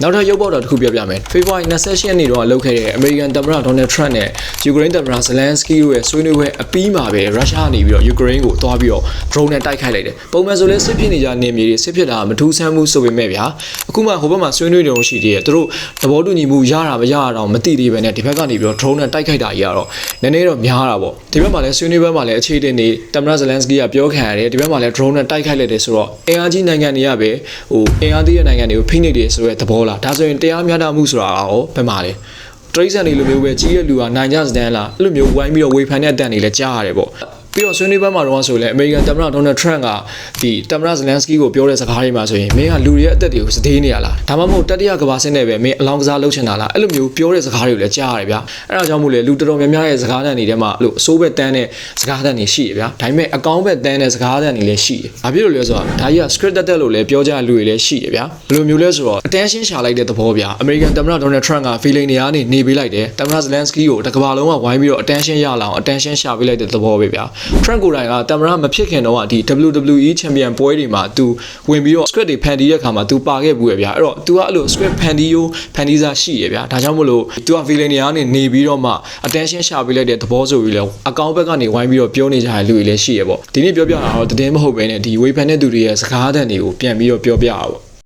နောက်ထပ်ရုပ်ပေါက်တော်တစ်ခုပြောပြမယ်ဖေဖော်ဝါရီ28ရက်နေ့တော့လှုပ်ခဲ့တဲ့အမေရိကန်သမ္မတဒေါ်နယ်ထရန့်နဲ့ယူကရိန်းသမ္မတဇလန်စကီတို့ရဲ့ဆွေးနွေးပွဲအပြီးမှာပဲရုရှားကနေပြီးတော့ယူကရိန်းကိုသွားပြီးတော့ drone နဲ့တိုက်ခိုက်လိုက်တယ်ပုံမှန်ဆိုလဲစစ်ဖြစ်နေကြနေမြေတွေစစ်ဖြစ်တာမထူးဆန်းမှုဆိုပေမဲ့ဗျာအခုမှဟိုဘက်မှာဆွေးနွေးနေလို့ရှိသေးတယ်သူတို့သဘောတူညီမှုရတာမရတာတော့မသိသေးပဲနဲ့ဒီဘက်ကနေပြီးတော့ drone နဲ့တိုက်ခိုက်တာကြီးကတော့နည်းနည်းတော့များတာပေါ့ဒီဘက်မှာလဲဆွေးနွေးပွဲမှာလဲအခြေတင်နေသမ္မတဇလန်စကီကပြောခံရတယ်ဒီဘက်မှာလဲ drone နဲ့တိုက်ခိုက်လိုက်တယ်ဆိုတော့အင်အားကြီးနိုင်ငံတွေကပဲဟိုအင်အားသေးတဲ့နိုင်ငံတွေကိုဖိနှိပ်တယ်ဆိုတဲ့သဘောလားဒါဆိုရင်တရားမျှတမှုဆိုတာရောဘယ်မှာလဲတရိတ်ဆန်တွေလိုမျိုးပဲကြီးရဲ့လူကနိုင်ကြစတန်လားအဲ့လိုမျိုးဝိုင်းပြီးတော့ဝေဖန်တဲ့အတန်တွေလည်းကြားရတယ်ပေါ့ပြီးတော့ဆွေးနွေးပွဲမှာတော့ဆိုလဲအမေရိကန်သမ္မတဒေါ်နယ်ထရန့်ကဒီသမ္မတဇလန်စကီကိုပြောတဲ့စကားတွေမှာဆိုရင်မင်းကလူတွေရဲ့အသက်တွေကိုစသေးနေရလားဒါမှမဟုတ်တတိယကမ္ဘာစစ်နဲ့ပဲမင်းအလောင်းကစားလုပ်ချင်တာလားအဲ့လိုမျိုးပြောတဲ့စကားတွေကိုလည်းကြားရတယ်ဗျာအဲ့ဒါကြောင့်မို့လဲလူတော်တော်များများရဲ့စကားသံတွေထဲမှာအဲ့လိုအစိုးဘက်တန်းတဲ့စကားသံတွေရှိရဗျာဒါပေမဲ့အကောင့်ဘက်တန်းတဲ့စကားသံတွေလည်းရှိတယ်ဘာဖြစ်လို့လဲဆိုတော့ဒါကြီးက script တက်လို့လည်းပြောကြလူတွေလည်းရှိရဗျာဘယ်လိုမျိုးလဲဆိုတော့ attention ရှာလိုက်တဲ့သဘောဗျာအမေရိကန်သမ္မတဒေါ်နယ်ထရန့်က feeling တွေကနေနေပေးလိုက်တယ်သမ္မတဇလန်စကီကိုတစ်ကမ္ဘာလုံးကဝိုင်းပြီးတော့ attention ရလာအောင် attention ရှာပေးလိုက်တဲ့သဘောပဲဗျာထရန့်ကိုယ်တိုင်ကသမ္မတမဖြစ်ခင်တော့ဒီ WWE Champion ပွဲတွေမှာ तू ဝင်ပြီးတော့ script တွေဖန်တီးတဲ့အခါမှာ तू ပါခဲ့ဘူးရဗျာအဲ့တော့ तू ကအဲ့လို script ဖန်တီးစားရှိရဗျာဒါကြောင့်မို့လို့ तू က villain တွေကနေနေပြီးတော့မှ attention ရှာပေးလိုက်တဲ့သဘောဆိုပြီးလဲအကောင့်ဘက်ကနေဝိုင်းပြီးတော့ပြောနေကြတဲ့လူတွေလည်းရှိရပေါ့ဒီနေ့ပြောပြတာတော့တည်င်းမဟုတ်ပဲねဒီဝေဖန်တဲ့သူတွေရဲ့စကားသံတွေကိုပြန်ပြီးတော့ပြောပြတာပေါ့